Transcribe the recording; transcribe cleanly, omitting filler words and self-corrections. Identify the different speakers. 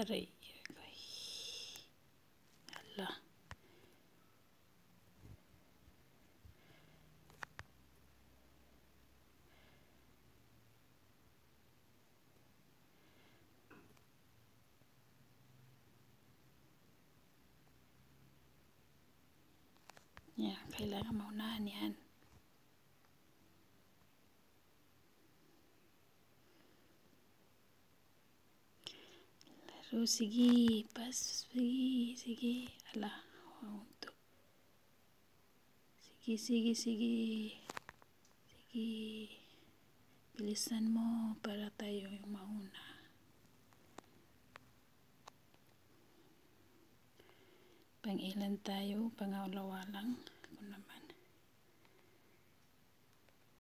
Speaker 1: Aray. Hala. Yan, kailangan maunahan yan. Laro, sige. Sige. Ala. Sige. Bilisan mo para tayo yung mauna. Pang ilan tayo? Pang-aulawa lang. Ako naman.